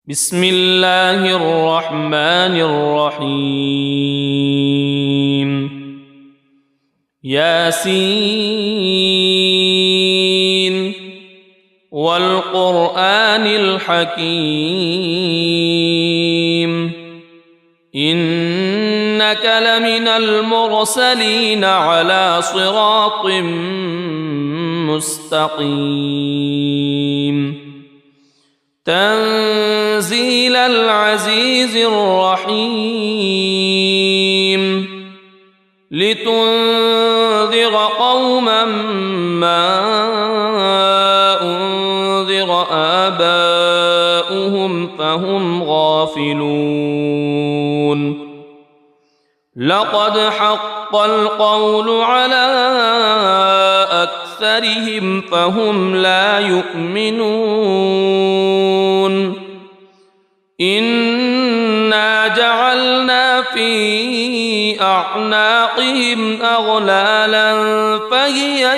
بسم الله الرحمن الرحيم ياسين والقرآن الحكيم إنك لمن المرسلين على صراط مستقيم تنزيل العزيز الرحيم لتنذر قوما ما أنذر آباؤهم فهم غافلون لقد حق القول على أكثرهم فهم لا يؤمنون إنا جعلنا في أعناقهم أغلالا فهي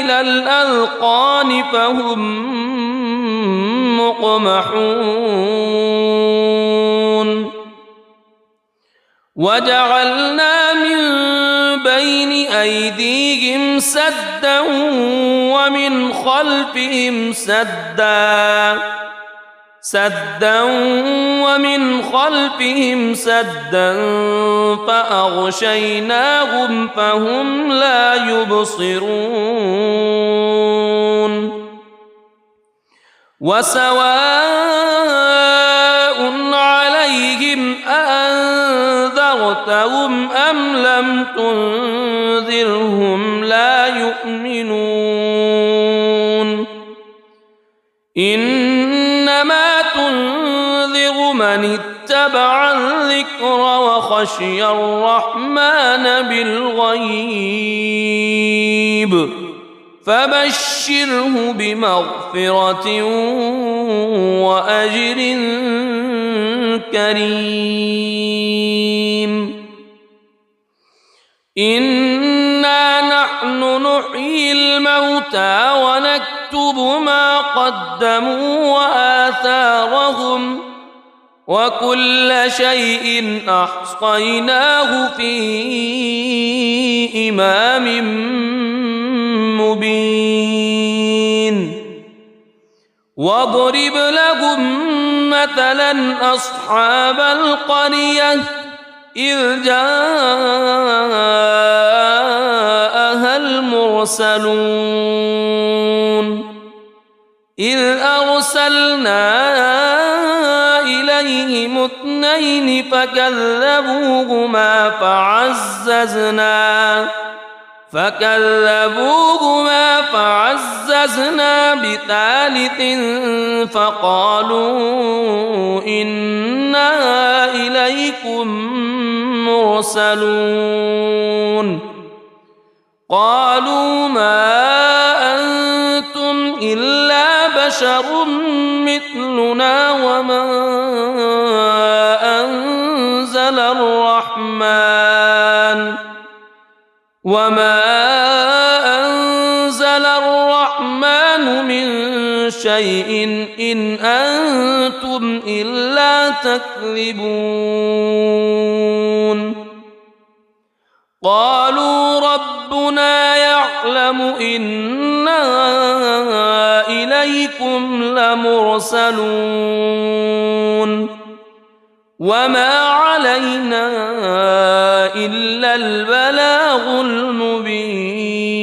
إلى الأذقان فهم مقمحون وجعلنا من بين أيديهم سدا ومن خلفهم سدا فأغشيناهم فهم لا يبصرون وسواء عليهم أأنذرتهم أم لم تنذرهم لا يؤمنون إنما تنذر من اتبع الذكر وخشي الرحمن بالغيب فبشره بمغفرة وأجر كريم إنا نحن نحيي الموتى ونكتب ما قدموا وآثارهم وكل شيء أحصيناه في إمام مبين واضرب لهم مثلا أصحاب القرية إذ جاءها المرسلون إذ أرسلنا إليهم اثنين فكذبوهما فعززنا بثالث فقالوا إنا إليكم مرسلون قالوا ما أنتم إلا بشر مثلنا وما أنزل الرحمن من شيء إن أنتم إلا تكذبون قالوا ربنا يعلم إنا إليكم لمرسلون وما علينا إلا البلاغ المبين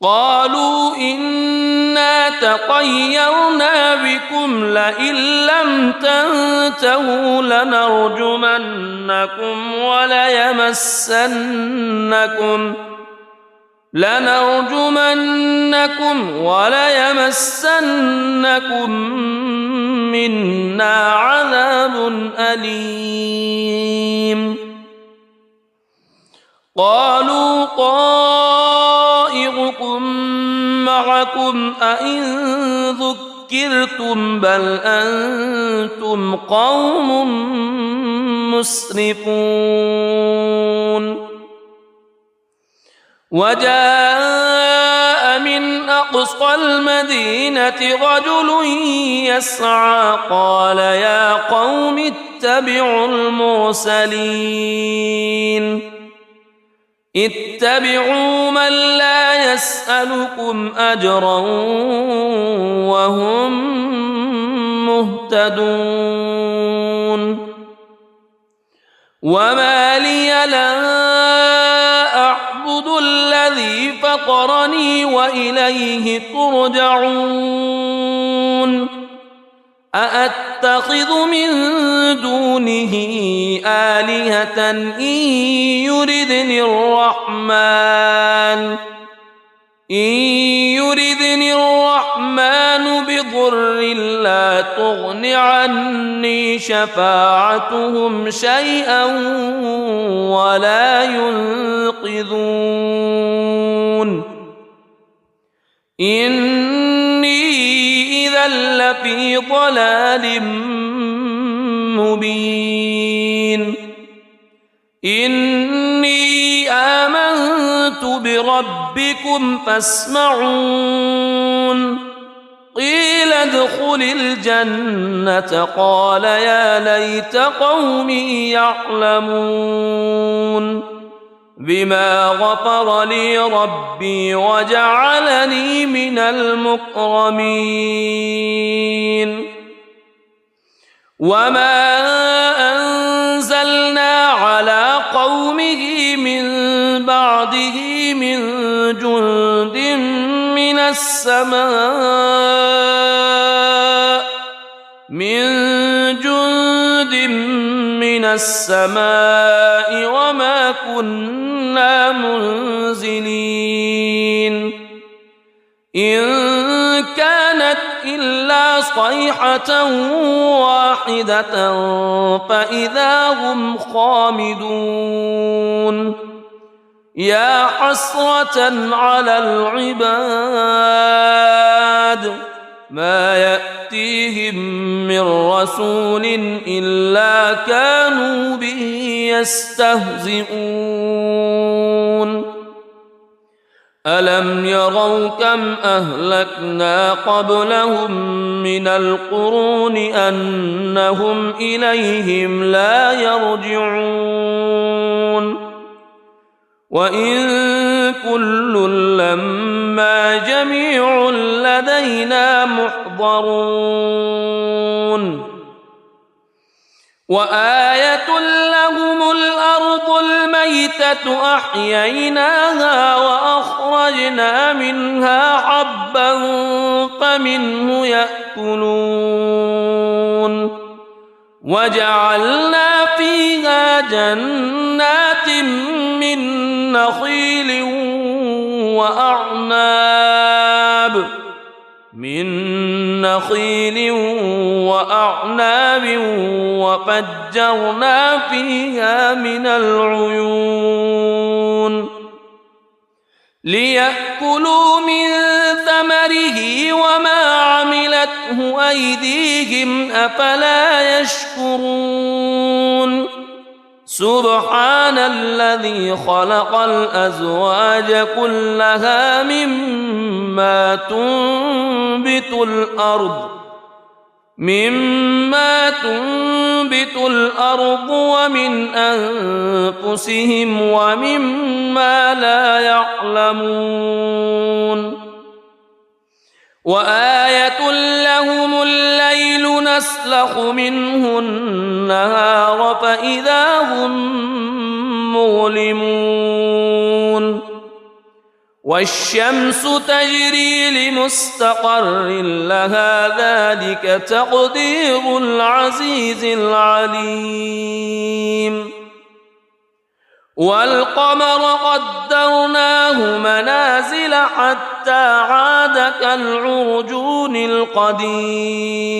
قالوا إنا تطيرنا بكم لئن لم تنتهوا لنرجمنكم وليمسنكم منا عذاب أليم قالوا طائركم معكم أئن ذكرتم بل أنتم قوم مسرفون وجاء من أقصى المدينة رجل يسعى قال يا قوم اتبعوا المرسلين اتبعوا من لا يسألكم أجرا وهم مهتدون وما لي لا أعبد الذي فطرني وإليه ترجعون أأتخذ من دونه آلهة إن يردني الرحمن بضر لا تغن عني شفاعتهم شيئا ولا ينقذون إني إذا لفي ضلال مبين إني آمنت بربكم فاسمعون قيل ادخل الجنة قال يا ليت قومي يعلمون بما غفر لي ربي وجعلني من المكرمين وما أنزلنا على قومه من بعده من جند من السماء وما كنا منزلين إن كانت إلا صيحة واحدة فإذا هم خامدون يا حسرة على العباد ما يأتيهم من رسول إلا كانوا به يستهزئون ألم يروا كم أهلكنا قبلهم من القرون أنهم إليهم لا يرجعون وإن كل لما جميع لدينا محضرون وآية لهم الأرض الميتة أحييناها وأخرجنا منها حبا فمنه يأكلون وجعلنا فيها جنات من نخيل وأعناب وفجرنا فيها من العيون ليأكلوا من ثمره وما عملته أيديهم أفلا يشكرون سبحان الذي خلق الأزواج كلها مما تنبت الأرض ومن أنفسهم ومما لا يعلمون وآية لهم الليل نسلخ منه النهار فإذا هم مظلمون والشمس تجري لمستقر لها ذلك تقدير العزيز العليم والقمر قدرناه منازل حتى عاد كالعرجون القديم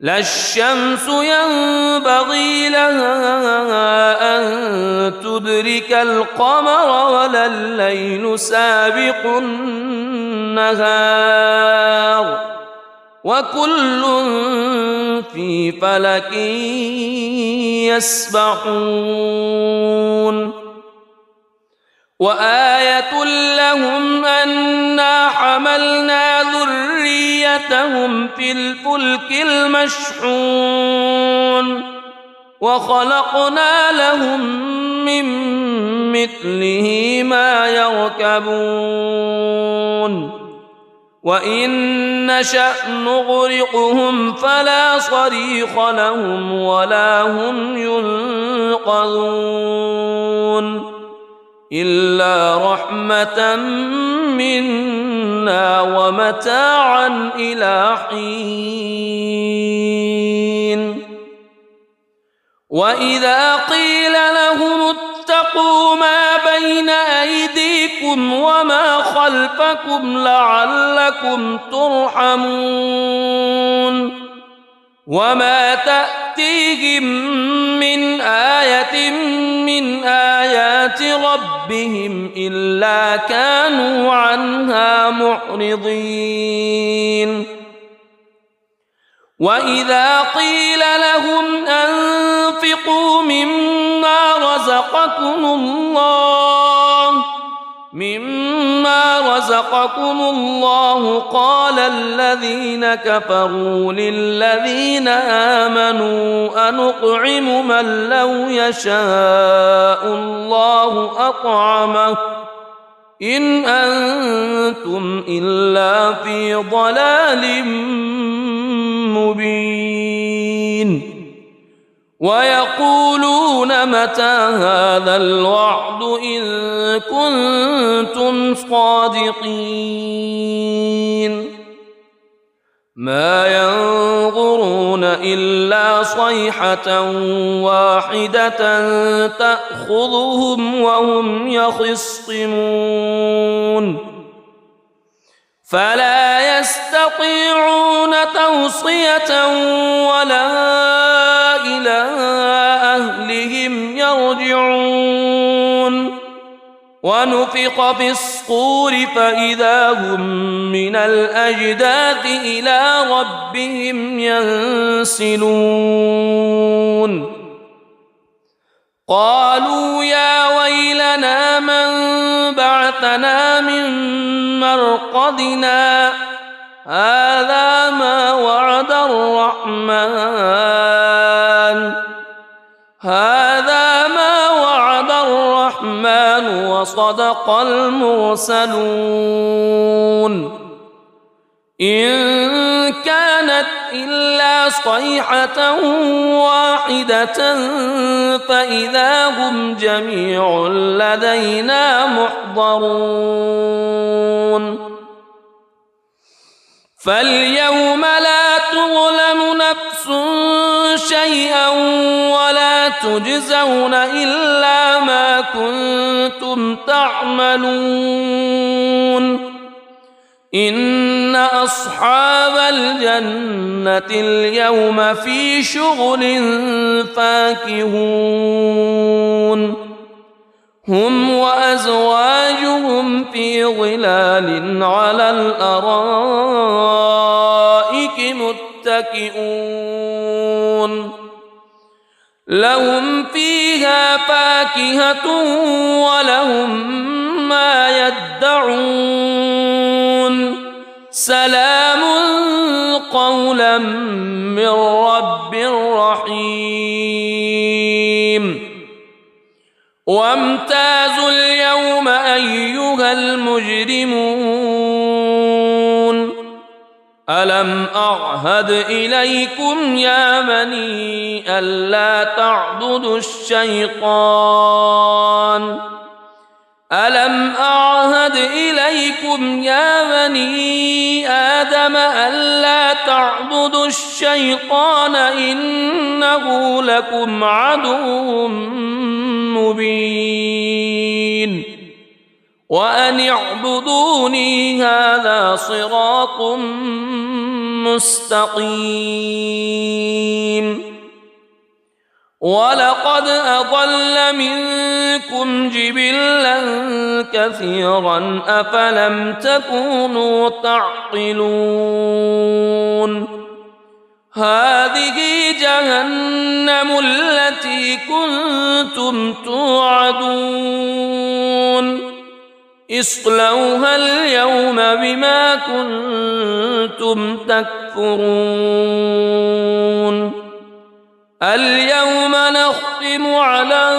لا الشمس ينبغي لها أن تدرك القمر ولا الليل سابق النهار وكل في فلك يسبحون وآية لهم أنا حملنا ذريتهم في الفلك المشحون وخلقنا لهم من مثله ما يركبون وإن نشأ نغرقهم فلا صريخ لهم ولا هم ينقذون إلا رحمة منا ومتاعا إلى حين وإذا قيل لهم اتقوا ما بين أيديكم وما خلفكم لعلكم ترحمون وما تأتيهم من آية من آيات ربهم إلا كانوا عنها معرضين وإذا قيل لهم أنفقوا مما رزقكم الله قال الذين كفروا للذين آمنوا أنطعم من لو يشاء الله أطعمه إن أنتم إلا في ضلال مبين ويقولون متى هذا الوعد إن كنتم صادقين ما ينظرون إلا صيحة واحدة تأخذهم وهم يخصمون فلا يستطيعون توصية ولا إلى أهلهم يرجعون ونفخ في الصور فإذا هم من الأجداث إلى ربهم ينسلون قالوا يا ويلنا من بعثنا من مرقدنا هذا ما وعد الرحمن وصدق المرسلون إن كانت إلا صيحة واحدة فإذا هم جميع لدينا محضرون فاليوم لا تظلم نفس شيئا ولا تجزون إلا ما كنتم تعملون إن أصحاب الجنة اليوم في شغل فاكهون هم وأزواجهم في ظلال على الأرائك متكئون لهم فيها فاكهة ولهم ما يدعون سلام قولا من رب رحيم وامتازوا اليوم أيها المجرمون ألم أعهد إليكم يا بني ألا تعبدوا الشيطان ألم أعهد إليكم يا بني آدم ألا تعبدوا الشيطان إنه لكم عدو مبين وأن اعبدوني هذا صراط مستقيم ولقد أضل منكم جبلا كثيرا أفلم تكونوا تعقلون هذه جهنم التي كنتم توعدون اصلوها اليوم بما كنتم تكفرون اليوم نختم على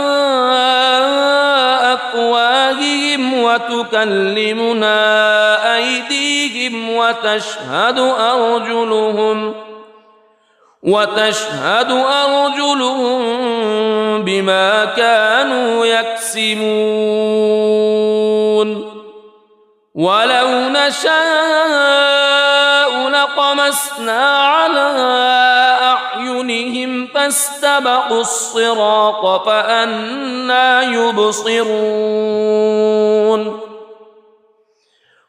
أفواههم وتكلمنا أيديهم وتشهد أرجلهم بما كانوا يكسبون ولو نشاء لطمسنا على أعينهم فاستبقوا الصراط فأنى يبصرون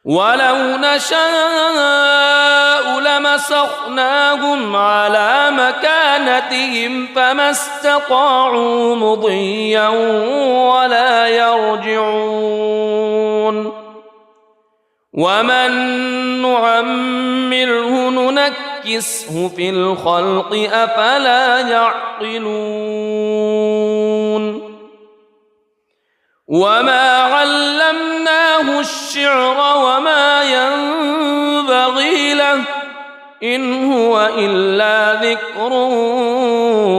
ولو نشاء لمسخناهم على مكانتهم فما استطاعوا مضيا ولا يرجعون ومن نعمره ننكسه في الخلق أفلا يعقلون وما علمناه الشعر وما ينبغي له إن هو إلا ذكر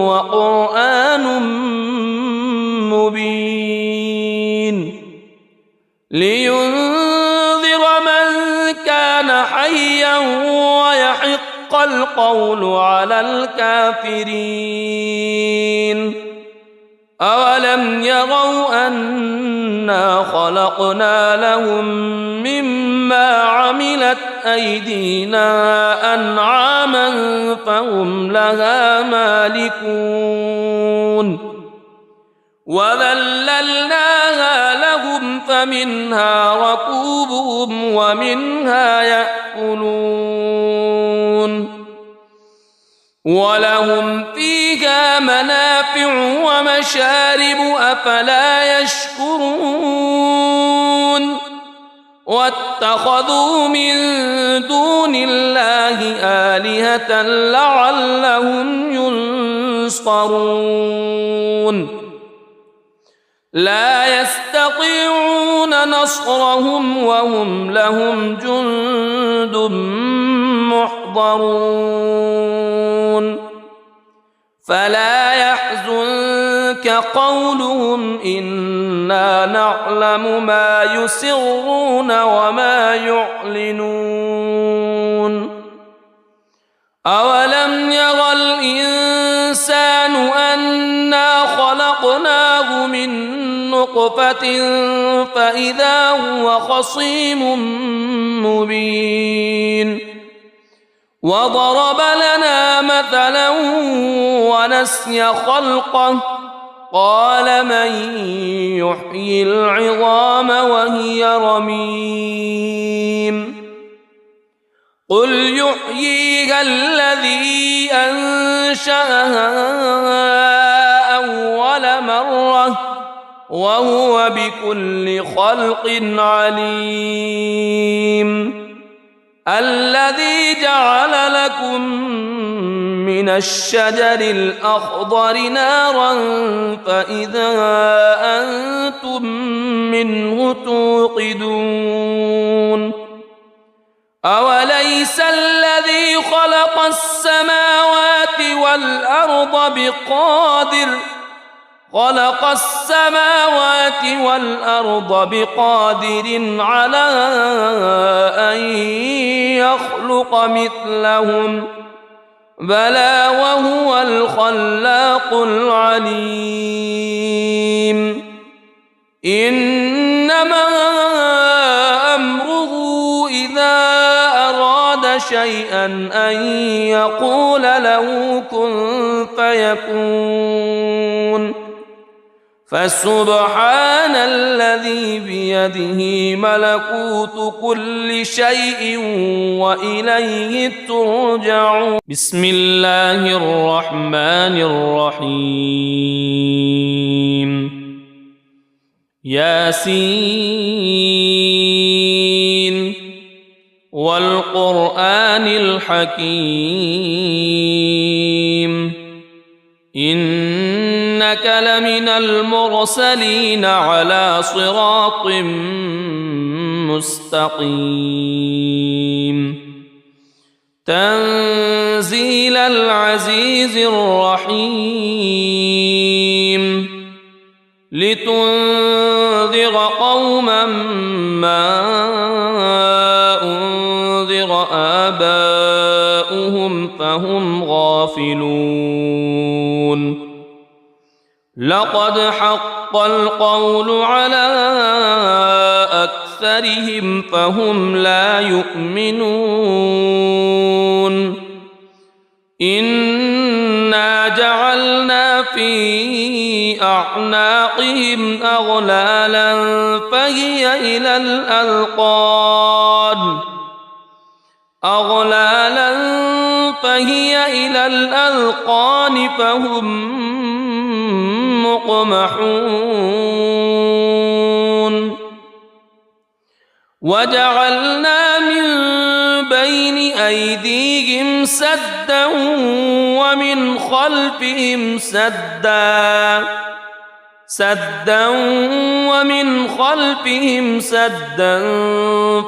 وقرآن مبين لينذر من كان حيا ويحق القول على الكافرين أولم يروا أنا خلقنا لهم مما عملت أيدينا أنعاما فهم لها مالكون وذللناها لهم فمنها ركوبهم ومنها يأكلون ولهم فيها منافع ومشارب أفلا يشكرون واتخذوا من دون الله آلهة لعلهم ينصرون لا يستطيعون نصرهم وهم لهم جند محضرون فلا يحزنك قولهم إنا نعلم ما يسرون وما يعلنون أولم ير الإنسان أنا خلقناه من نطفة فإذا هو خصيم مبين وضرب لنا مثلا ونسي خلقه قال من يحيي العظام وهي رميم قل يحييها الذي أنشأها أول مرة وهو بكل خلق عليم الذي جعل لكم من الشجر الأخضر نارا فإذا أنتم منه توقدون أوليس الذي خلق السماوات والأرض بقادر على أن يخلق مثلهم بلى وهو الخلاق العليم إنما أمره إذا أراد شيئا أن يقول له كن فيكون فسبحان الذي بيده ملكوت كل شيء وإليه ترجعون بسم الله الرحمن الرحيم ياسين والقرآن الحكيم إنك إنك لمن المرسلين على صراط مستقيم تنزيل العزيز الرحيم لتنذر قوما ما أنذر آباؤهم فهم غافلون لقد حق القول على أكثرهم فهم لا يؤمنون إنا جعلنا في أعناقهم أغلالا فهي إلى الأذقان فهم مقمحون وجعلنا من بين أيديهم سدا ومن خلفهم سدا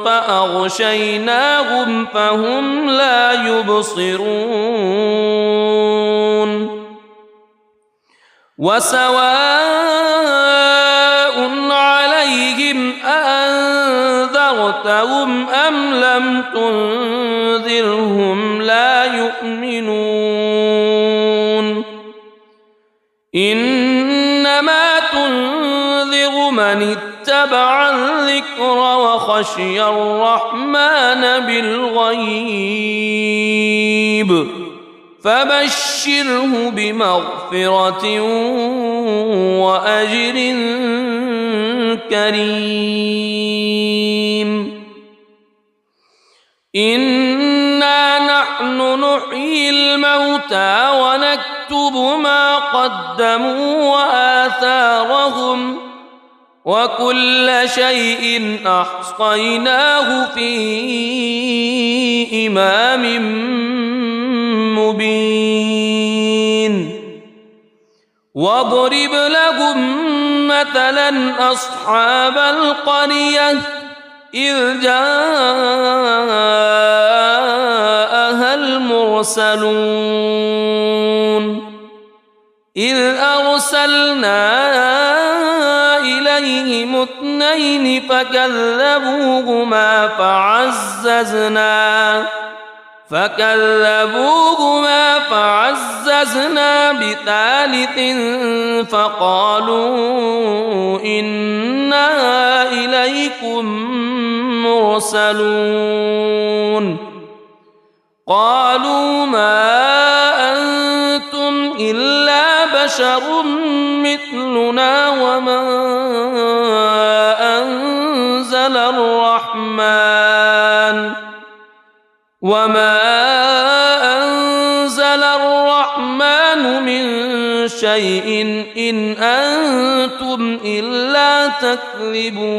فأغشيناهم فهم لا يبصرون وسواء عليهم أأنذرتهم أم لم تنذرهم لا يؤمنون إنما تنذر من اتبع الذكر وخشي الرحمن بالغيب فبشره بمغفرة وأجر كريم إنا نحن نحيي الموتى ونكتب ما قدموا وآثارهم وكل شيء أحصيناه في إمام مبين واضرب لهم مثلا أصحاب القرية إذ جاءها المرسلون إذ أرسلنا إليهم اثنين فكذبوهما فعززنا بثالث فقالوا إنا إليكم مرسلون قالوا ما أنتم إلا بشر مثلنا وما أنزل الرحمن من شيء إن أنتم إلا تكذبون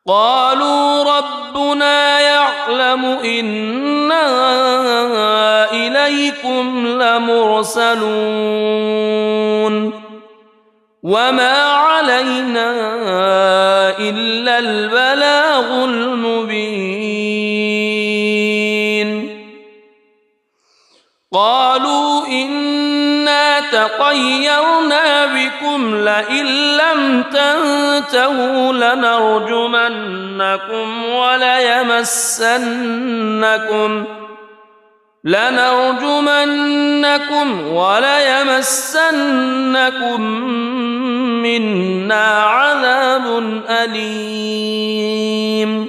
قالوا ربنا يعلم إنا إليكم لمرسلون وما علينا إلا البلاغ المبين قالوا إنا تطيرنا بكم لئن لم تنتهوا لنرجمنكم وليمسنكم منا عذاب أليم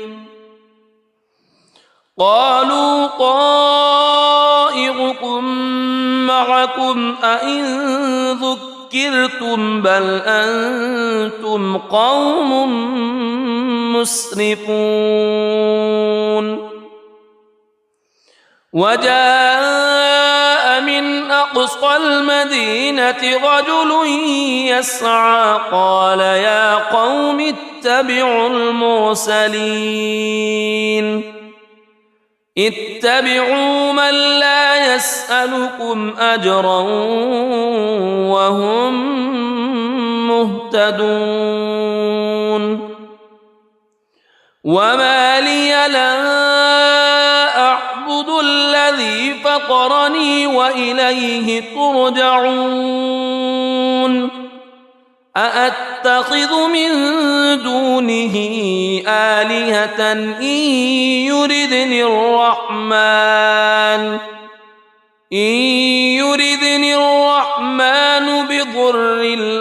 قالوا طائركم معكم أئن ذكرتم بل أنتم قوم مسرفون وجاء من أقصى المدينة رجل يسعى قال يا قوم اتبعوا المرسلين اتبعوا من لا يسألكم أجرا وهم مهتدون وما لي لا أعبد الذي فطرني وإليه ترجعون أأتخذ من دونه آلهة إن يردني الرحمن بضر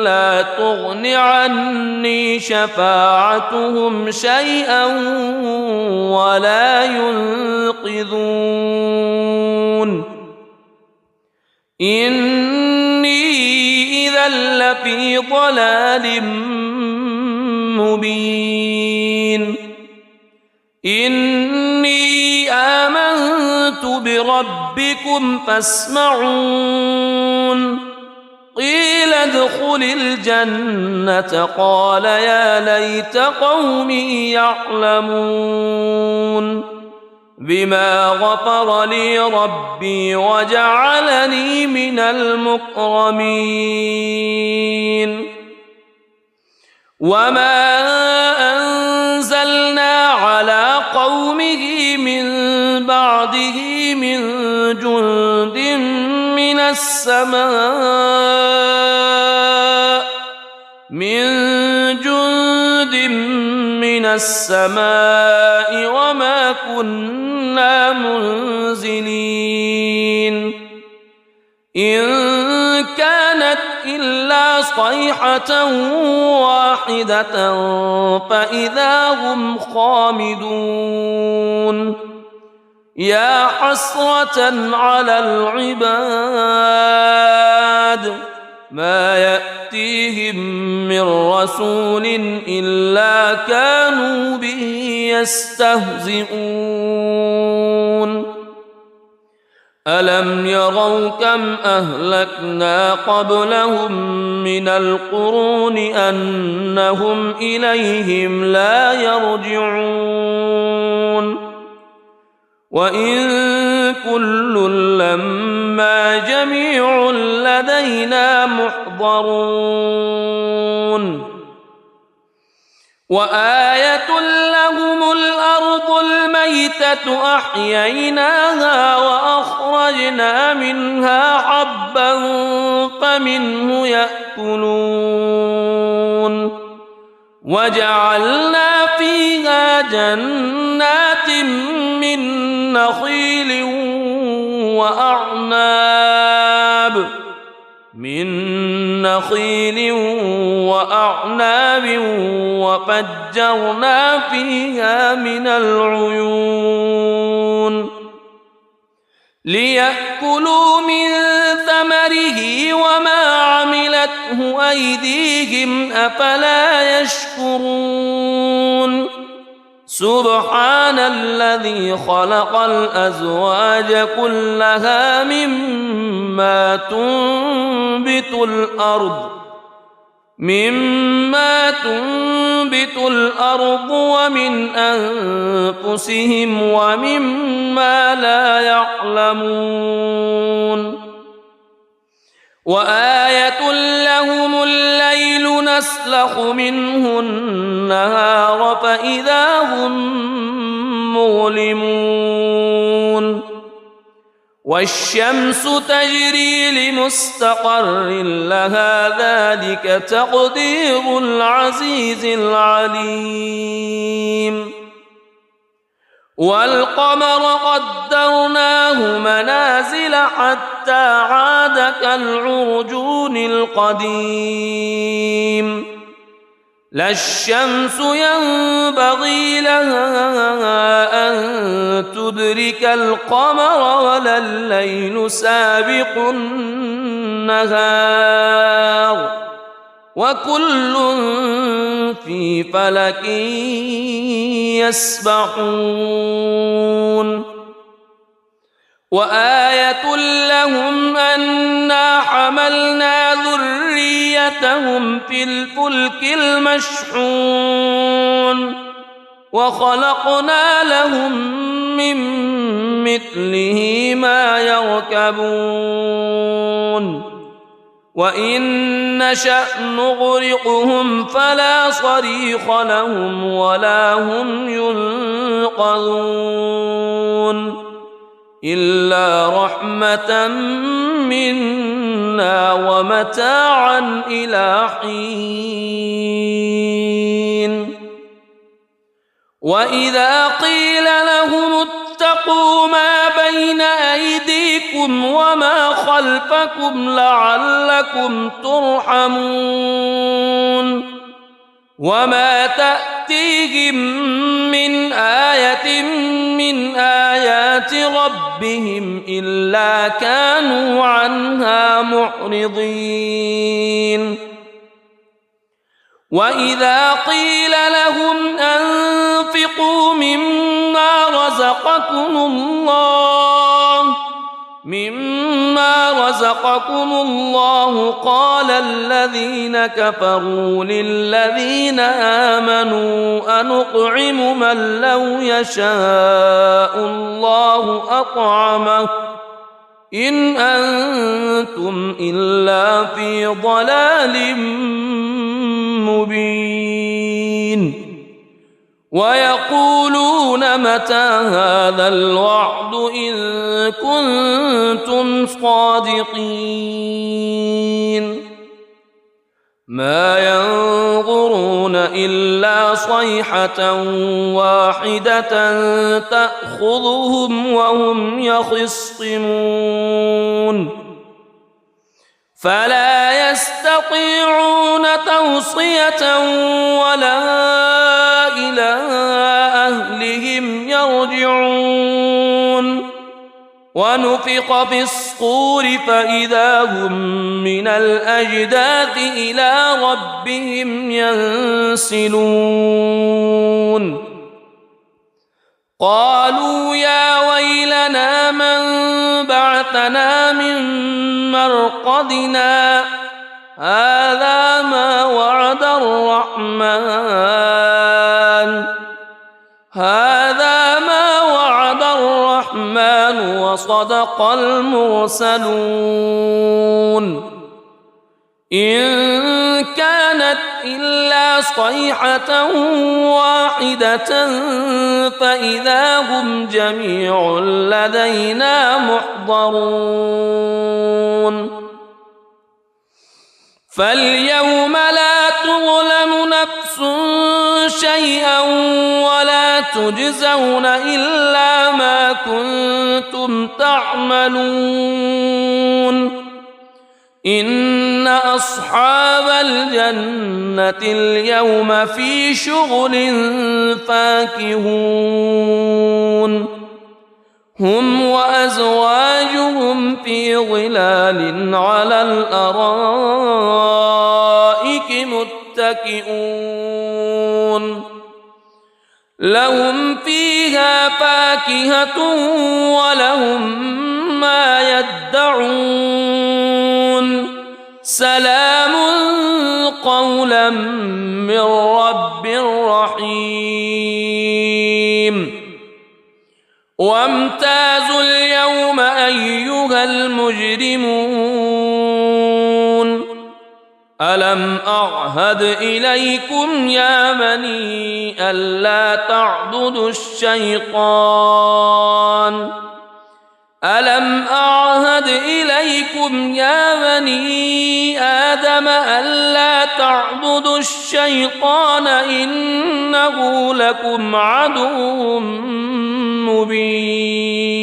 لا تغن عني شفاعتهم شيئا ولا ينقذون إني إذا لفي ضلال مبين إني آمنت بربكم فاسمعون قيل ادخل الجنة قال يا ليت قومي يعلمون بما غفر لي ربي وجعلني من المكرمين وما أنزلنا على قومه من بعده من جند من السماء وما كنا منزلين إن كانت إلا صيحة واحدة فإذا هم خامدون يا حسرة على العباد ما يأتيهم من رسول إلا كانوا به يستهزئون ألم يروا كم أهلكنا قبلهم من القرون أنهم إليهم لا يرجعون وإن كل لما جميع لدينا محضرون وآية لهم الأرض الميتة أحييناها وأخرجنا منها حبا فمنه يأكلون وجعلنا فيها جنات من نخيل وأعناب وفجرنا فيها من العيون ليأكلوا من ثمره وما عملته أيديهم أفلا يشكرون سبحان الذي خلق الأزواج كلها مما تنبت الأرض ومن أنفسهم ومما لا يعلمون وآية لهم الليل نسلخ منه النهار فإذا هم مظلمون والشمس تجري لمستقر لها ذلك تقدير العزيز العليم والقمر قدرناه منازل حتى عاد كالعرجون القديم لا الشمس ينبغي لها أن تدرك القمر ولا الليل سابق النهار وكل في فلك يسبحون وآية لهم أنا حملنا ذريتهم في الفلك المشحون وخلقنا لهم من مثله ما يركبون وإن نشأ نغرقهم فلا صريخ لهم ولا هم ينقذون إلا رحمة منا ومتاعا إلى حين وإذا قيل لهم اتقوا ما بين أيديكم وما خلفكم لعلكم ترحمون وما تأتيهم من آية من آيات ربهم إلا كانوا عنها معرضين وإذا قيل لهم أنفقوا مما رزقكم الله قال الذين كفروا للذين آمنوا أنطعم من لو يشاء الله أطعمه إن أنتم إلا في ضلال مبين ويقولون متى هذا الوعد إن كنتم صادقين ما ينظرون إلا صيحة واحدة تأخذهم وهم يخصمون فلا يستطيعون توصية ولا إلى أهلهم يرجعون ونفخ في الصور فإذا هم من الأجداث إلى ربهم ينسلون قالوا يا ويلنا من بعثنا من مرقدنا هذا ما وعد الرحمن وصدق المرسلون إن كانت إلا صيحة واحدة فإذا هم جميع لدينا محضرون فاليوم لا تظلم نفس شيئا ولا تجزون إلا ما كنتم تعملون إن أصحاب الجنة اليوم في شغل فاكهون هم وأزواجهم في ظلال على الأرائك متكئون لهم فيها فاكهة ولهم ما يدعون سلام قولا من رب رحيم وامتازوا اليوم أيها المجرمون ألم أعهد إليكم يا بني ألا تعبدوا الشيطان ألم أعهد إليكم يا بني آدم ألا تعبدوا الشيطان إنه لكم عدو مبين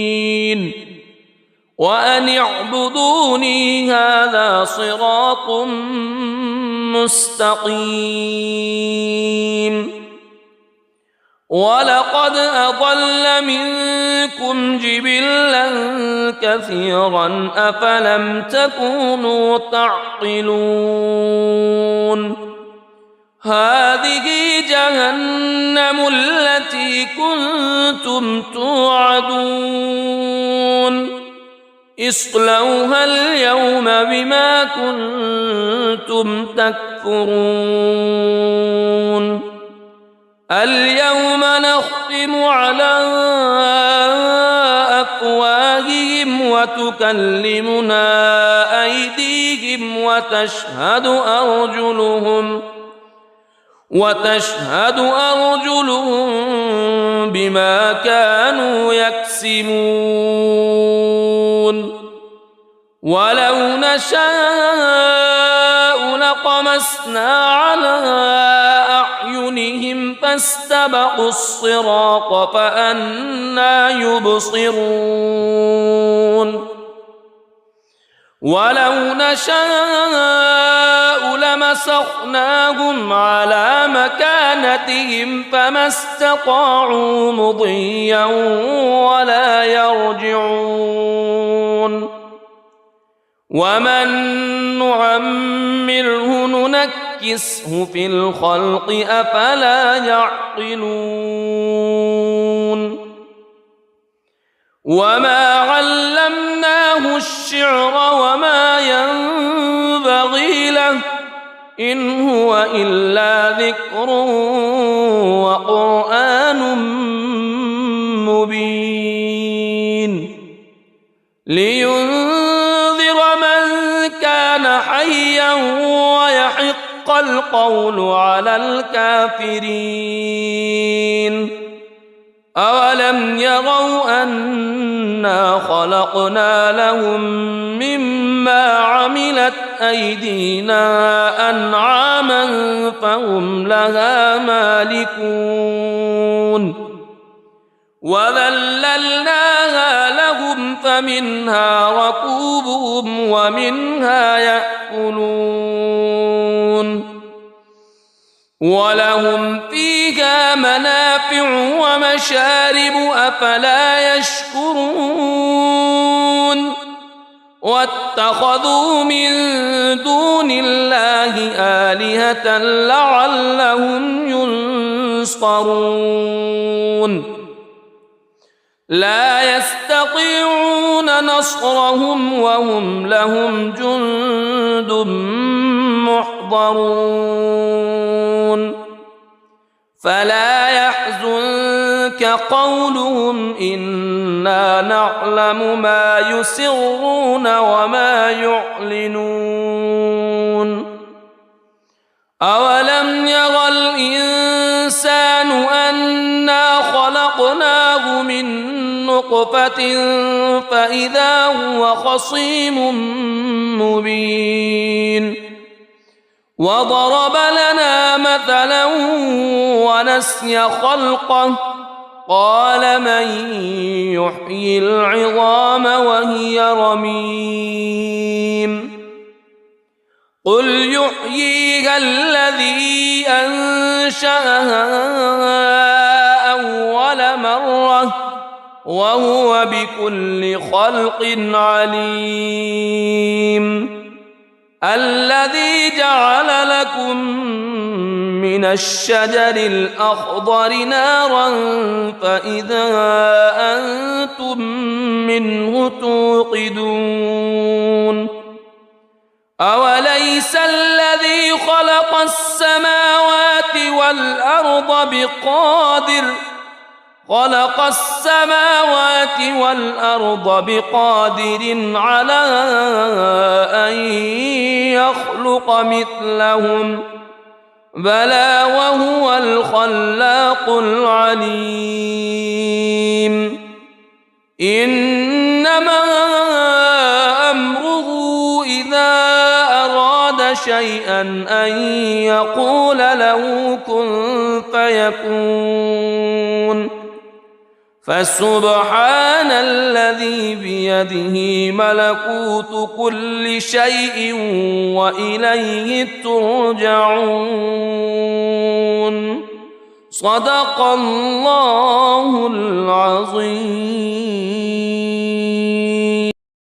وأن اعبدوني هذا صراط مستقيم ولقد أضل منكم جبلا كثيرا أفلم تكونوا تعقلون هذه جهنم التي كنتم توعدون اصلوها اليوم بما كنتم تكفرون اليوم نختم على وتكلمنا أيديهم وتشهد أرجلهم بما كانوا يكسبون ولو نشاء لطمسنا على أعينهم فاستبقوا الصراط فأنى يبصرون ولو نشاء لمسخناهم على مكانتهم فما استطاعوا مضيا ولا يرجعون ومن نعمره ننكسه في الخلق أفلا يعقلون وما علمناه الشعر وما ينبغي له إن هو إلا ذكر وقرآن مبين لينذر من كان حيا ويحق القول على الكافرين أولم يروا أنا خلقنا لهم مما عملت أيدينا أنعاما فهم لها مالكون وذللناها لهم فمنها ركوبهم ومنها يأكلون ولهم فيها منافع ومشارب أفلا يشكرون واتخذوا من دون الله آلهة لعلهم ينصرون لا يستطيعون نصرهم وهم لهم جند محضرون فلا يحزنك قولهم إنا نعلم ما يسرون وما يعلنون أولم ير الإنسان أنا خلقناه من نطفة فإذا هو خصيم مبين وضرب لنا مثلا ونسي خلقه قال من يحيي العظام وهي رميم قل يحييها الذي أنشأها أول مرة وهو بكل خلق عليم الذي جعل لكم من الشجر الأخضر نارا فإذا أنتم منه توقدون أوليس الذي خلق السماوات والأرض بقادر على أن يخلق مثلهم بلى وهو الخلاق العليم إنما أمره إذا أراد شيئا أن يقول له كن فيكون فسبحان الذي بيده ملكوت كل شيء وإليه ترجعون صدق الله العظيم.